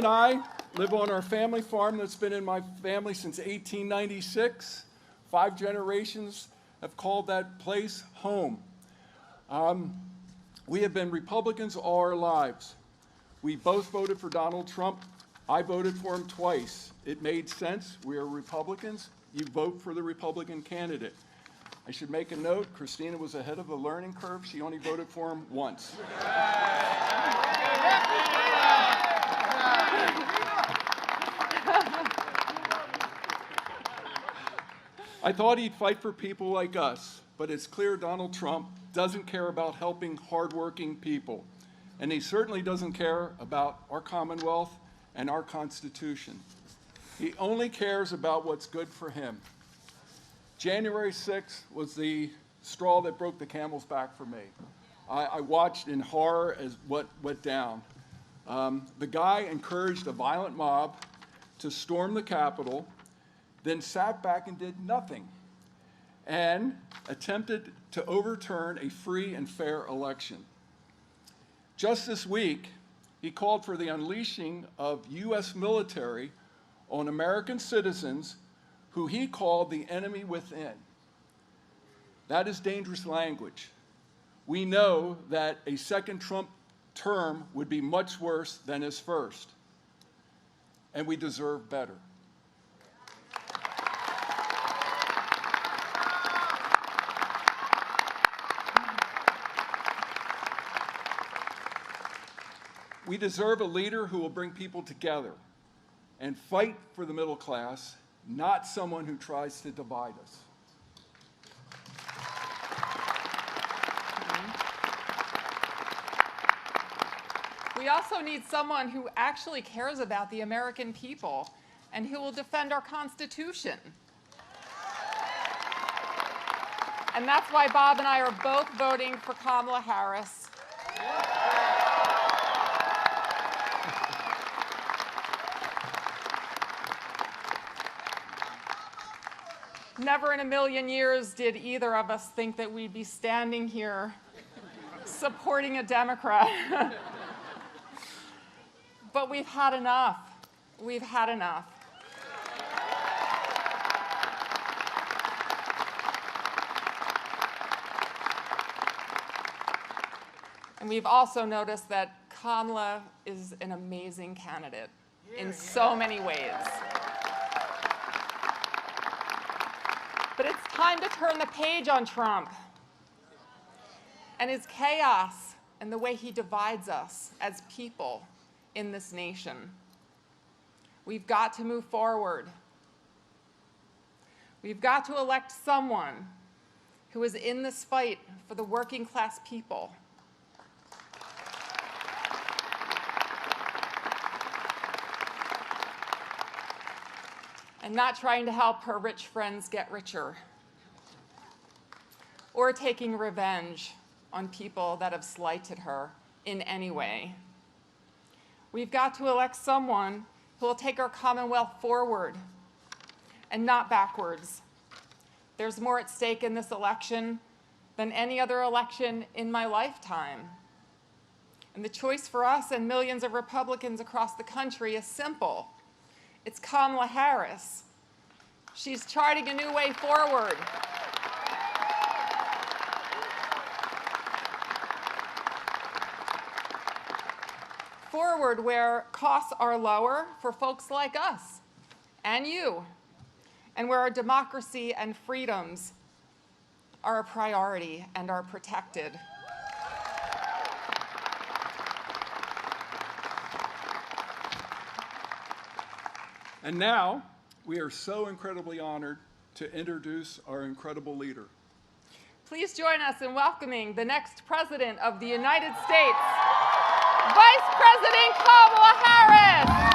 and I live on our family farm that's been in my family since 1896. 5 generations have called that place home. We have been Republicans all our lives. We both voted for Donald Trump. I voted for him twice. It made sense. We are Republicans. You vote for the Republican candidate. I should make a note, Christina was ahead of the learning curve. She only voted for him once. I thought he'd fight for people like us, but it's clear Donald Trump doesn't care about helping hardworking people. And he certainly doesn't care about our Commonwealth and our Constitution. He only cares about what's good for him. January 6th was the straw that broke the camel's back for me. I watched in horror as what went down. The guy encouraged a violent mob to storm the Capitol, then sat back and did nothing, and attempted to overturn a free and fair election. Just this week, he called for the unleashing of U.S. military on American citizens who he called the enemy within. That is dangerous language. We know that a second Trump term would be much worse than his first, and we deserve better. We deserve a leader who will bring people together and fight for the middle class, not someone who tries to divide us. We also need someone who actually cares about the American people and who will defend our Constitution. And that's why Bob and I are both voting for Kamala Harris. Never in a million years did either of us think that we'd be standing here supporting a Democrat. But we've had enough. We've had enough. And we've also noticed that Kamala is an amazing candidate in so many ways. But it's time to turn the page on Trump and his chaos and the way he divides us as people in this nation. We've got to move forward. We've got to elect someone who is in this fight for the working class people. And not trying to help her rich friends get richer, or taking revenge on people that have slighted her in any way. We've got to elect someone who will take our Commonwealth forward and not backwards. There's more at stake in this election than any other election in my lifetime. And the choice for us and millions of Republicans across the country is simple. It's Kamala Harris. She's charting a new way forward. Forward where costs are lower for folks like us and you, and where our democracy and freedoms are a priority and are protected. And now, we are so incredibly honored to introduce our incredible leader. Please join us in welcoming the next President of the United States, Vice President Kamala Harris.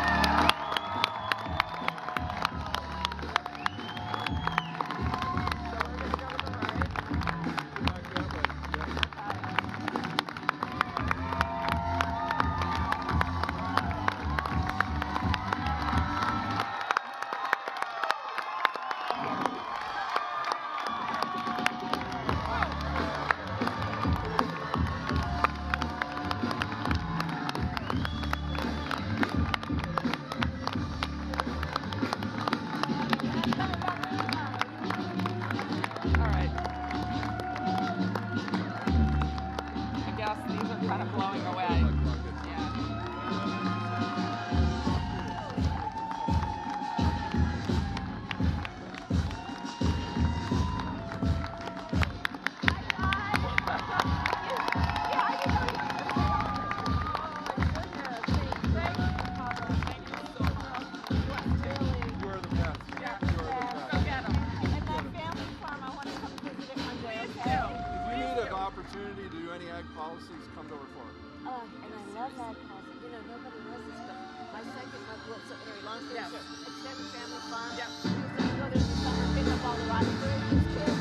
Extended family fun. Yep. You go to the summer, pick up all the rotten food, these kids.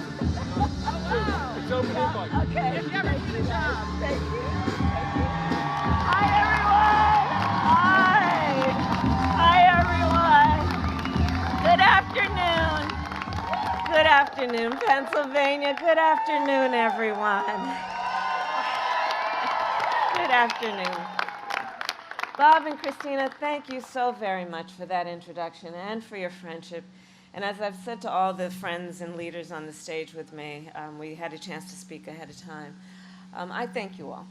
Oh, wow. It's open invite. Okay. If you ever need a job. Thank you. Thank you. Hi, everyone. Hi. Hi, everyone. Good afternoon. Good afternoon, Pennsylvania. Good afternoon, everyone. Good afternoon. Bob and Christina, thank you so very much for that introduction and for your friendship. And as I've said to all the friends and leaders on the stage with me, we had a chance to speak ahead of time. I thank you all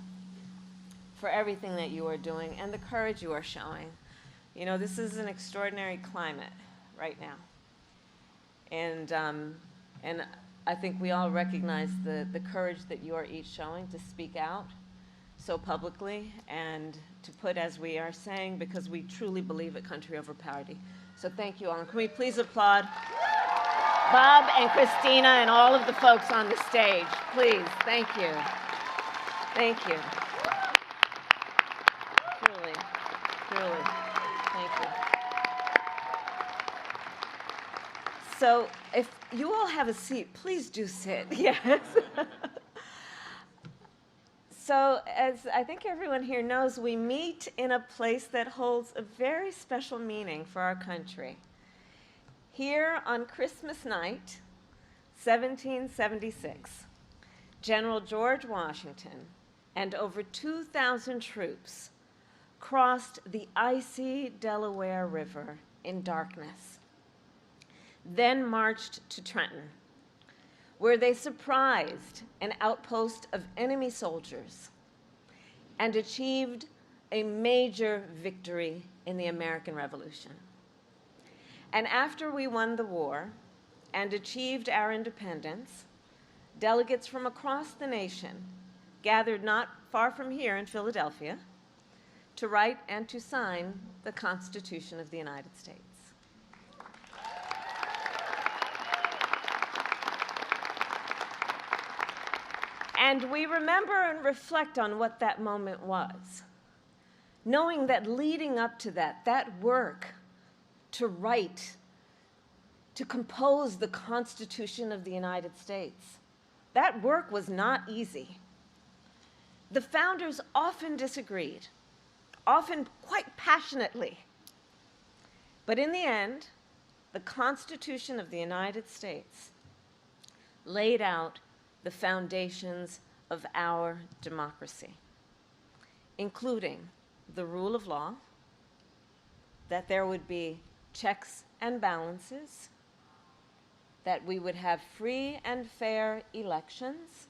for everything that you are doing and the courage you are showing. You know, this is an extraordinary climate right now. And I think we all recognize the courage that you are each showing to speak out so publicly and to put, as we are saying, because we truly believe at country over party. So thank you all. And can we please applaud Bob and Christina and all of the folks on the stage, please. Thank you. Thank you. Truly, truly, thank you. So if you all have a seat, please do sit. Yes. So as I think everyone here knows, we meet in a place that holds a very special meaning for our country. Here on Christmas night, 1776, General George Washington and over 2,000 troops crossed the icy Delaware River in darkness, then marched to Trenton, where they surprised an outpost of enemy soldiers and achieved a major victory in the American Revolution. And after we won the war and achieved our independence, delegates from across the nation gathered not far from here in Philadelphia to write and to sign the Constitution of the United States. And we remember and reflect on what that moment was, knowing that leading up to that work to write, to compose the Constitution of the United States, that work was not easy. The founders often disagreed, often quite passionately. But in the end, the Constitution of the United States laid out the foundations of our democracy, including the rule of law, that there would be checks and balances, that we would have free and fair elections,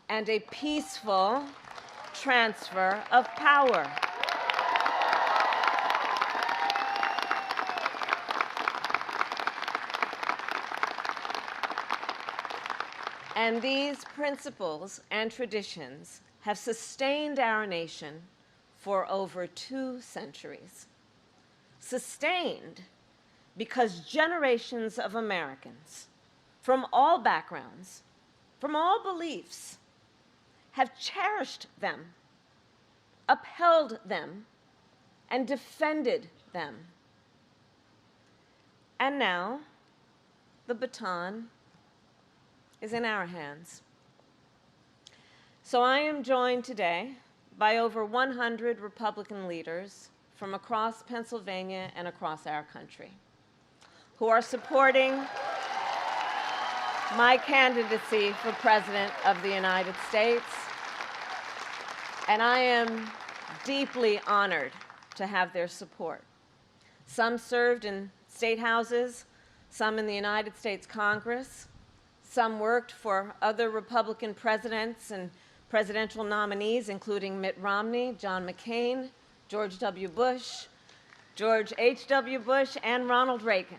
and a peaceful transfer of power. And these principles and traditions have sustained our nation for over 2 centuries. Sustained because generations of Americans from all backgrounds, from all beliefs, have cherished them, upheld them, and defended them. And now, the baton is in our hands. So I am joined today by over 100 Republican leaders from across Pennsylvania and across our country who are supporting my candidacy for President of the United States. And I am deeply honored to have their support. Some served in state houses, some in the United States Congress. Some worked for other Republican presidents and presidential nominees, including Mitt Romney, John McCain, George W. Bush, George H.W. Bush, and Ronald Reagan.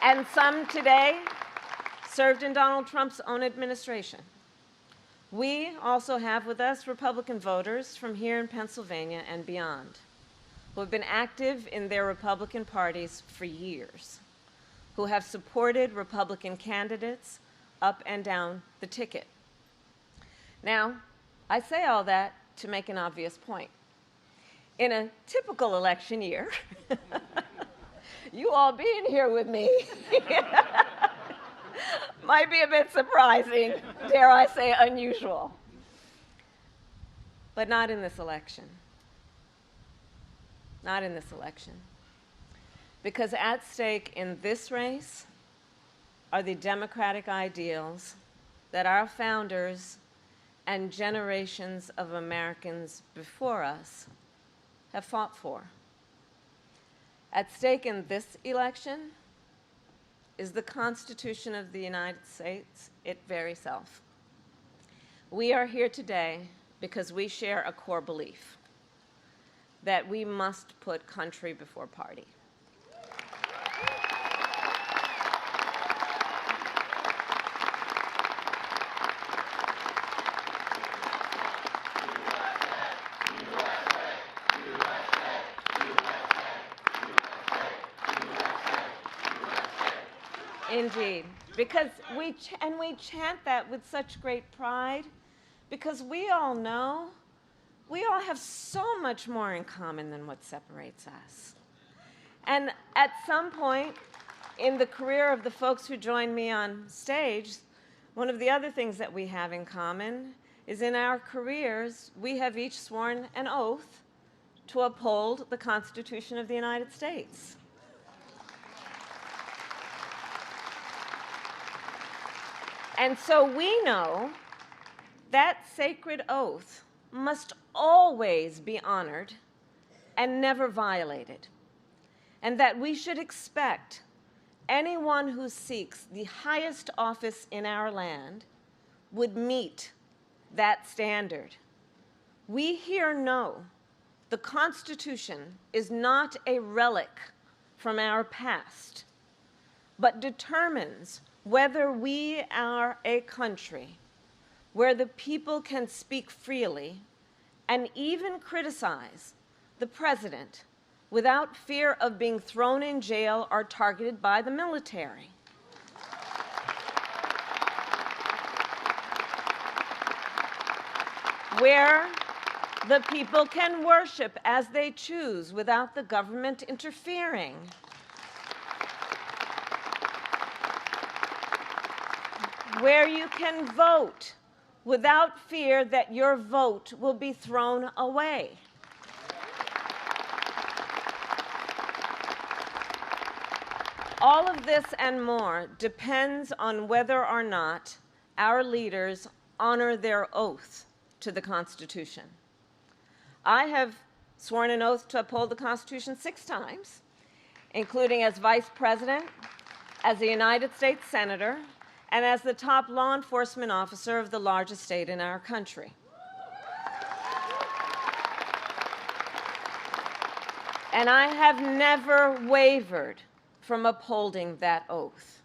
And some today served in Donald Trump's own administration. We also have with us Republican voters from here in Pennsylvania and beyond, who have been active in their Republican parties for years, who have supported Republican candidates up and down the ticket. Now, I say all that to make an obvious point. in a typical election year, you all being here with me might be a bit surprising, dare I say unusual. But not in this election. Not in this election. Because at stake in this race are the democratic ideals that our founders and generations of Americans before us have fought for. At stake in this election is the Constitution of the United States, its very self. We are here today because we share a core belief that we must put country before party. Indeed, because we chant that with such great pride, because we all know we all have so much more in common than what separates us. And at some point in the career of the folks who joined me on stage, one of the other things that we have in common is in our careers, we have each sworn an oath to uphold the Constitution of the United States. And so we know that sacred oath must always be honored and never violated, and that we should expect anyone who seeks the highest office in our land would meet that standard. We here know the Constitution is not a relic from our past, but determines whether we are a country where the people can speak freely and even criticize the president without fear of being thrown in jail or targeted by the military. Where the people can worship as they choose without the government interfering. Where you can vote without fear that your vote will be thrown away. All of this and more depends on whether or not our leaders honor their oath to the Constitution. I have sworn an oath to uphold the Constitution 6 times, including as Vice President, as a United States Senator, and as the top law enforcement officer of the largest state in our country. And I have never wavered from upholding that oath.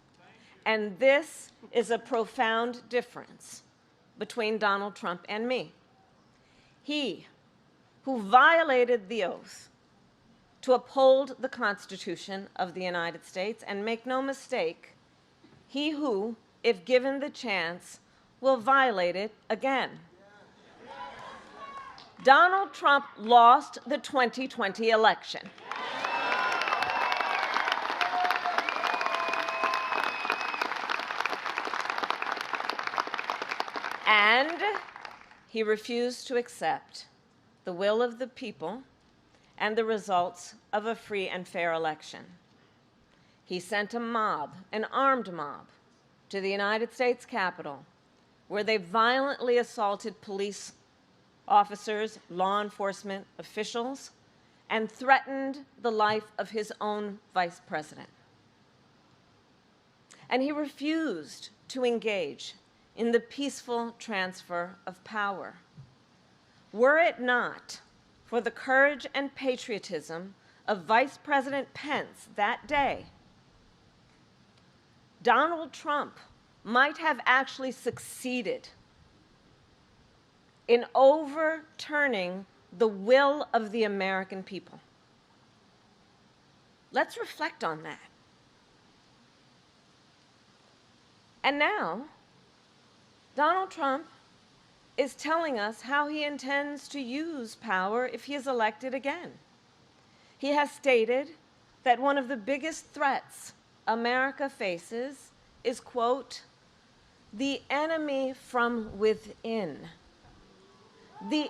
And this is a profound difference between Donald Trump and me. He, who violated the oath to uphold the Constitution of the United States, and make no mistake, he who, if given the chance, will violate it again. Donald Trump lost the 2020 election. And he refused to accept the will of the people and the results of a free and fair election. He sent a mob, an armed mob, to the United States Capitol, where they violently assaulted police officers, law enforcement officials, and threatened the life of his own vice president. And he refused to engage in the peaceful transfer of power. Were it not for the courage and patriotism of Vice President Pence that day, Donald Trump might have actually succeeded in overturning the will of the American people. Let's reflect on that. And now, Donald Trump is telling us how he intends to use power if he is elected again. He has stated that one of the biggest threats America faces is, quote, the enemy from within. The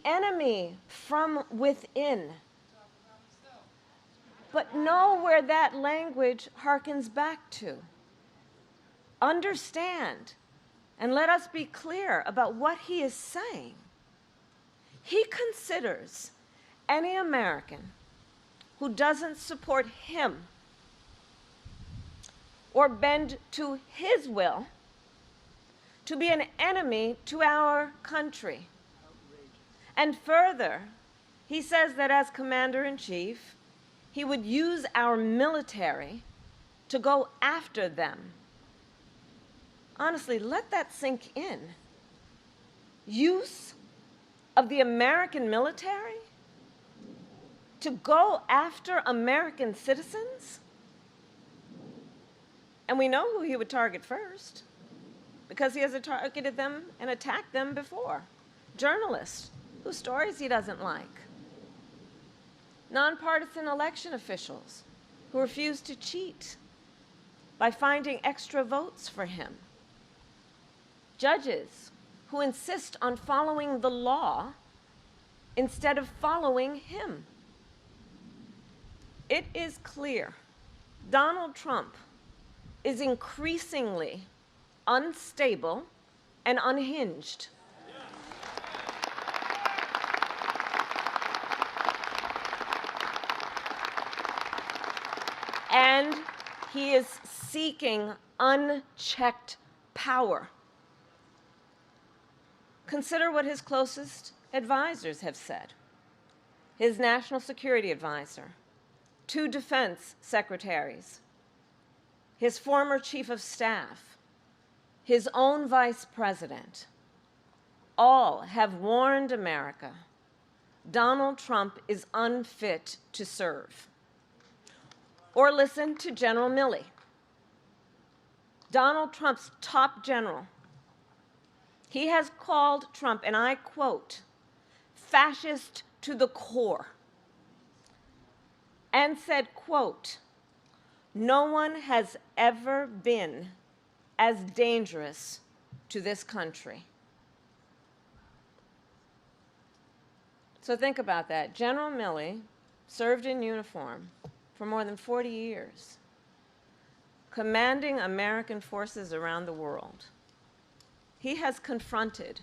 enemy from within. But know where that language harkens back to. Understand, and let us be clear about what he is saying. He considers any American who doesn't support him or bend to his will to be an enemy to our country. And further, he says that as commander-in-chief, he would use our military to go after them. Honestly, let that sink in. Use of the American military to go after American citizens? And we know who he would target first, because he has targeted them and attacked them before. Journalists whose stories he doesn't like. Nonpartisan election officials who refuse to cheat by finding extra votes for him. Judges who insist on following the law instead of following him. It is clear Donald Trump is increasingly unstable and unhinged. And he is seeking unchecked power. Consider what his closest advisors have said. His national security advisor, 2 defense secretaries, his former chief of staff, his own vice president, all have warned America Donald Trump is unfit to serve. Or listen to General Milley, Donald Trump's top general. He has called Trump, and I quote, fascist to the core, and said, quote, no one has ever been as dangerous to this country. So think about that. General Milley served in uniform for more than 40 years, commanding American forces around the world. He has confronted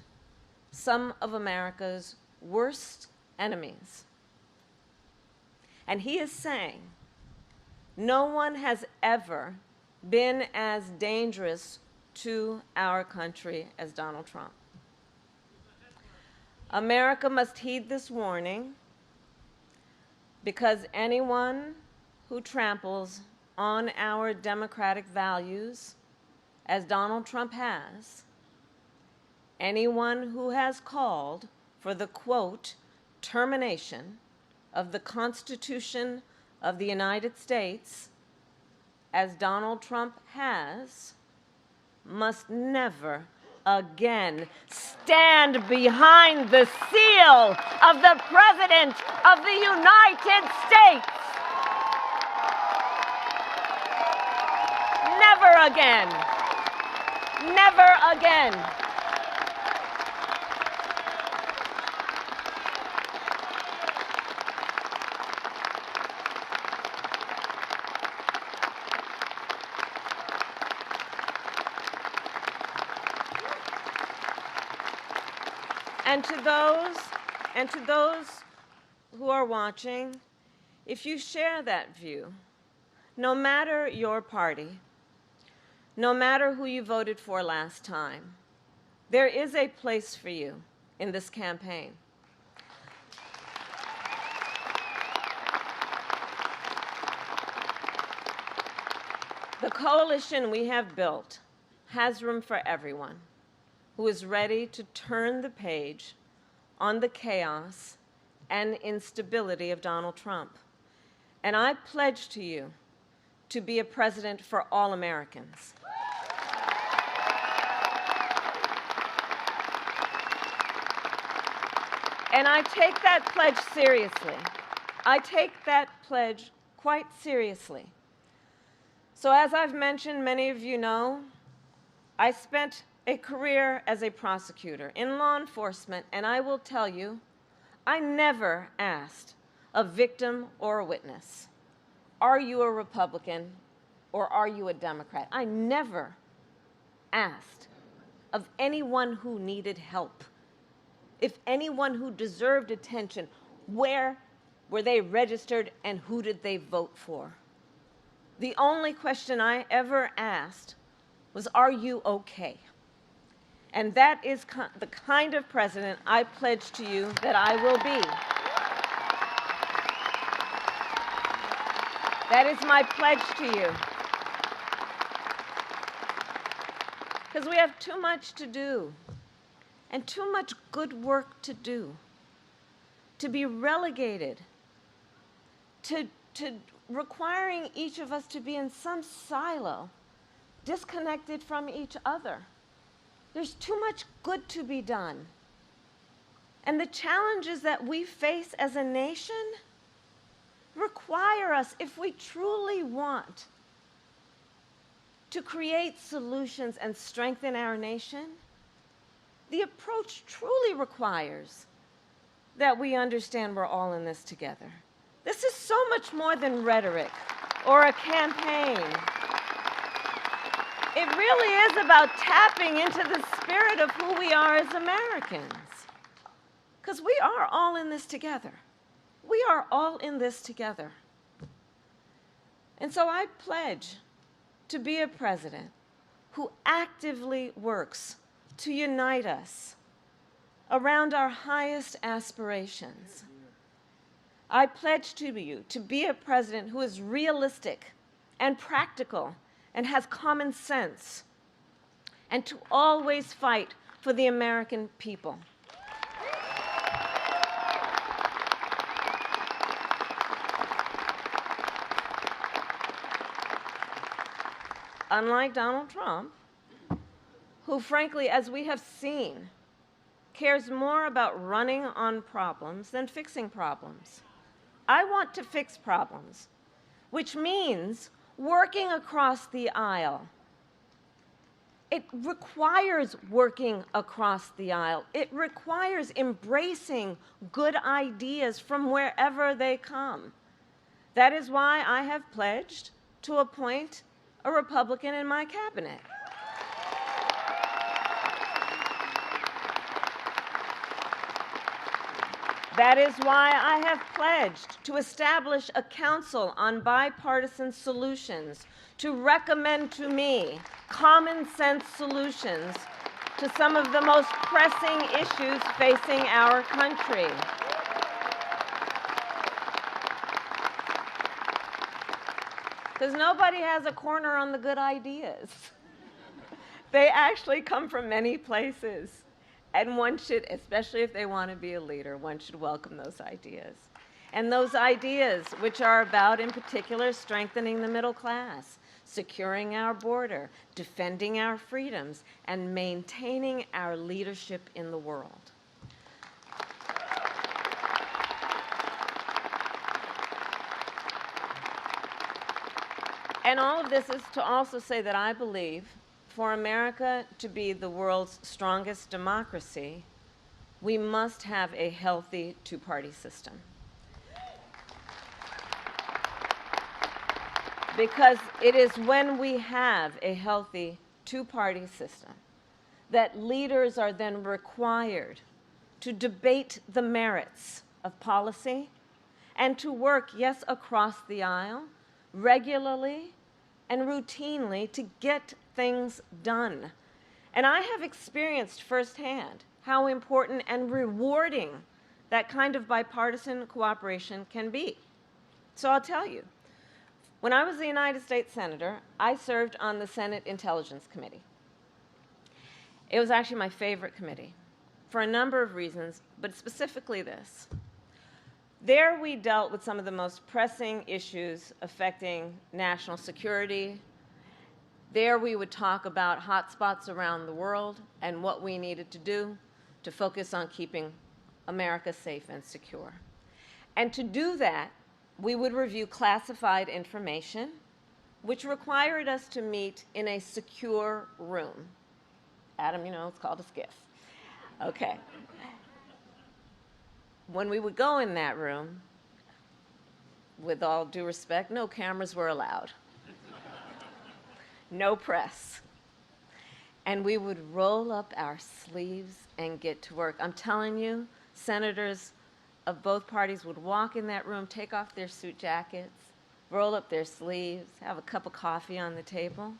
some of America's worst enemies. And he is saying, no one has ever been as dangerous to our country as Donald Trump. America must heed this warning, because anyone who tramples on our democratic values, as Donald Trump has, anyone who has called for the, quote, termination of the Constitution of the United States, as Donald Trump has, must never again stand behind the seal of the President of the United States. Never again. Never again. And to those who are watching, if you share that view, no matter your party, no matter who you voted for last time, there is a place for you in this campaign. The coalition we have built has room for everyone who is ready to turn the page on the chaos and instability of Donald Trump. And I pledge to you to be a president for all Americans. And I take that pledge seriously. I take that pledge quite seriously. So as I've mentioned, many of you know, I spent a career as a prosecutor in law enforcement, and I will tell you, I never asked a victim or a witness, are you a Republican or are you a Democrat? I never asked of anyone who needed help, if anyone who deserved attention, where were they registered and who did they vote for? The only question I ever asked was, are you okay? And that is the kind of president I pledge to you that I will be. That is my pledge to you. Because we have too much to do and too much good work to do to be relegated to requiring each of us to be in some silo, disconnected from each other. There's too much good to be done. And the challenges that we face as a nation require us, if we truly want to create solutions and strengthen our nation, the approach truly requires that we understand we're all in this together. This is so much more than rhetoric or a campaign. It really is about tapping into the spirit of who we are as Americans. Because we are all in this together. We are all in this together. And so I pledge to be a president who actively works to unite us around our highest aspirations. I pledge to you to be a president who is realistic and practical and has common sense, and to always fight for the American people. Unlike Donald Trump, who frankly, as we have seen, cares more about running on problems than fixing problems. I want to fix problems, which means working across the aisle. It requires working across the aisle. It requires embracing good ideas from wherever they come. That is why I have pledged to appoint a Republican in my cabinet. That is why I have pledged to establish a council on bipartisan solutions to recommend to me common sense solutions to some of the most pressing issues facing our country. Because nobody has a corner on the good ideas. They actually come from many places. And one should, especially if they want to be a leader, one should welcome those ideas. And those ideas, which are about, in particular, strengthening the middle class, securing our border, defending our freedoms, and maintaining our leadership in the world. And all of this is to also say that I believe for America to be the world's strongest democracy, we must have a healthy two-party system. Because it is when we have a healthy two-party system that leaders are then required to debate the merits of policy and to work, yes, across the aisle, regularly and routinely to get things done. And I have experienced firsthand how important and rewarding that kind of bipartisan cooperation can be. So I'll tell you, when I was a United States Senator, I served on the Senate Intelligence Committee. It was actually my favorite committee for a number of reasons, but specifically this. There we dealt with some of the most pressing issues affecting national security. There we would talk about hotspots around the world and what we needed to do to focus on keeping America safe and secure. And to do that, we would review classified information, which required us to meet in a secure room. Adam, you know, it's called a skiff. Okay. When we would go in that room, with all due respect, no cameras were allowed. No press. And we would roll up our sleeves and get to work. I'm telling you, senators of both parties would walk in that room, take off their suit jackets, roll up their sleeves, have a cup of coffee on the table,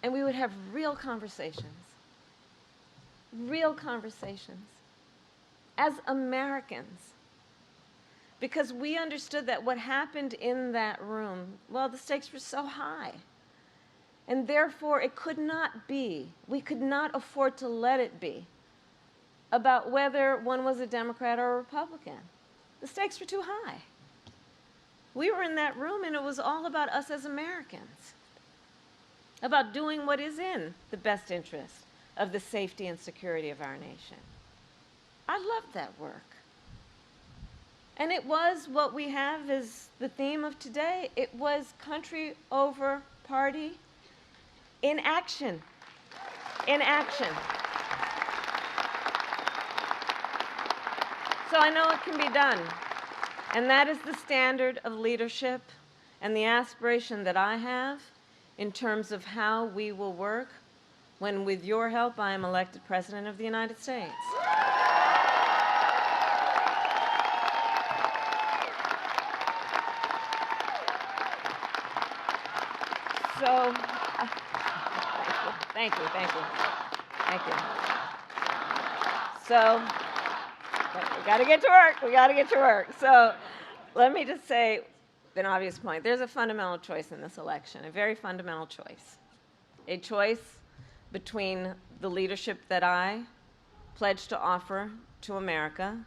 and we would have real conversations as Americans. Because we understood that what happened in that room, well, the stakes were so high. And therefore, it could not be, we could not afford to let it be, about whether one was a Democrat or a Republican. The stakes were too high. We were in that room, and it was all about us as Americans, about doing what is in the best interest of the safety and security of our nation. I loved that work. And it was what we have as the theme of today. It was country over party in action. In action. So I know it can be done. And that is the standard of leadership and the aspiration that I have in terms of how we will work when, with your help, I am elected President of the United States. So, thank you. So, we got to get to work. So, let me just say an obvious point. There's a fundamental choice in this election, a very fundamental choice. A choice between the leadership that I pledge to offer to America,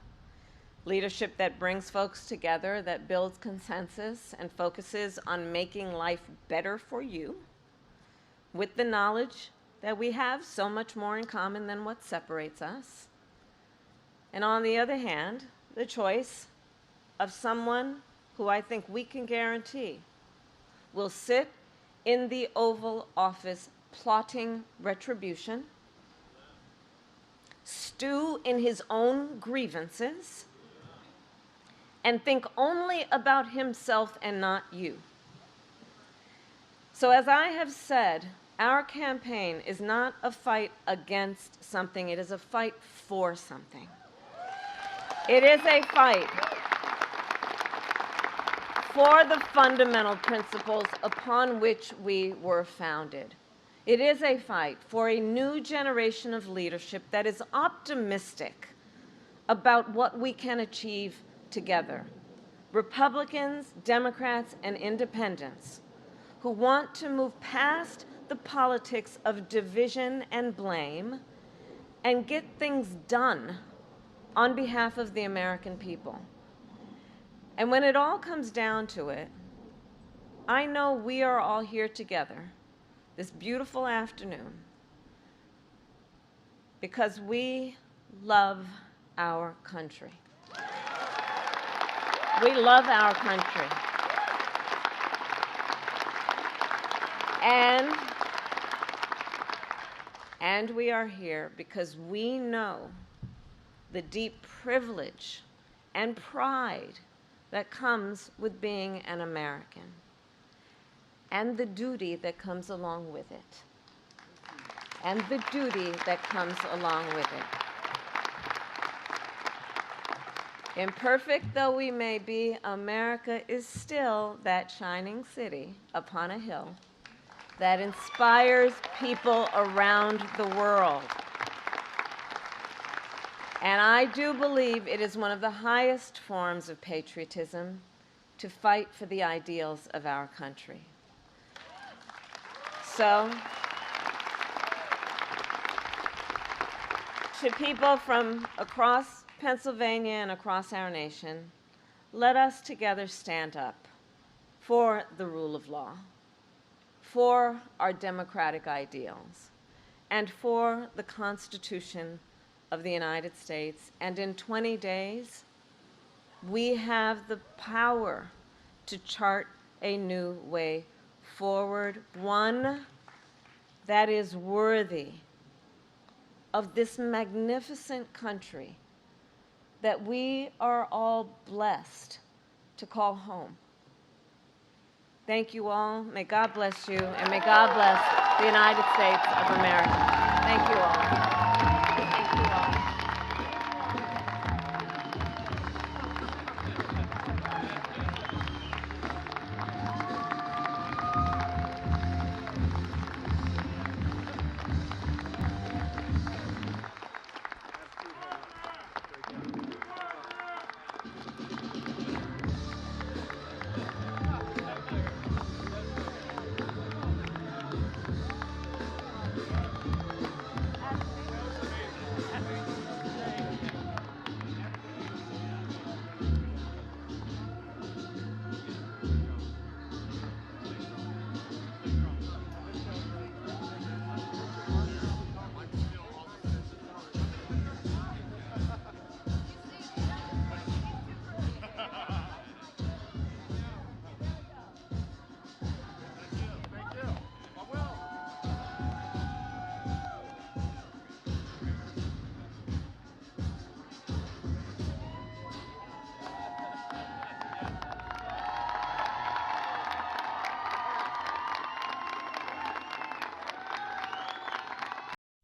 leadership that brings folks together, that builds consensus and focuses on making life better for you, with the knowledge that we have so much more in common than what separates us. And on the other hand, the choice of someone who I think we can guarantee will sit in the Oval Office plotting retribution, stew in his own grievances, and think only about himself and not you. So as I have said, our campaign is not a fight against something, it is a fight for something. It is a fight for the fundamental principles upon which we were founded. It is a fight for a new generation of leadership that is optimistic about what we can achieve together. Republicans, Democrats, and independents who want to move past the politics of division and blame and get things done on behalf of the American people. And when it all comes down to it, I know we are all here together this beautiful afternoon because we love our country. We love our country. And we are here because we know the deep privilege and pride that comes with being an American, and the duty that comes along with it. Imperfect though we may be, America is still that shining city upon a hill that inspires people around the world. And I do believe it is one of the highest forms of patriotism to fight for the ideals of our country. So, to people from across Pennsylvania and across our nation, let us together stand up for the rule of law, for our democratic ideals, and for the Constitution of the United States. And in 20 days, we have the power to chart a new way forward, one that is worthy of this magnificent country that we are all blessed to call home. Thank you all. May God bless you, and may God bless the United States of America. Thank you all. Thank you all.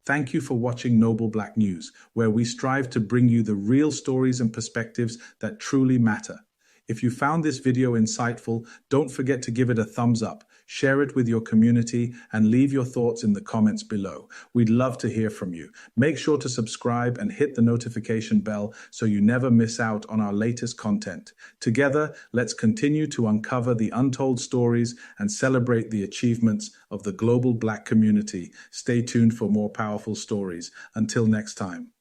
Thank you for watching Noble Black News, where we strive to bring you the real stories and perspectives that truly matter. If you found this video insightful, don't forget to give it a thumbs up, share it with your community, and leave your thoughts in the comments below. We'd love to hear from you. Make sure to subscribe and hit the notification bell so you never miss out on our latest content. Together, let's continue to uncover the untold stories and celebrate the achievements of the global Black community. Stay tuned for more powerful stories. Until next time.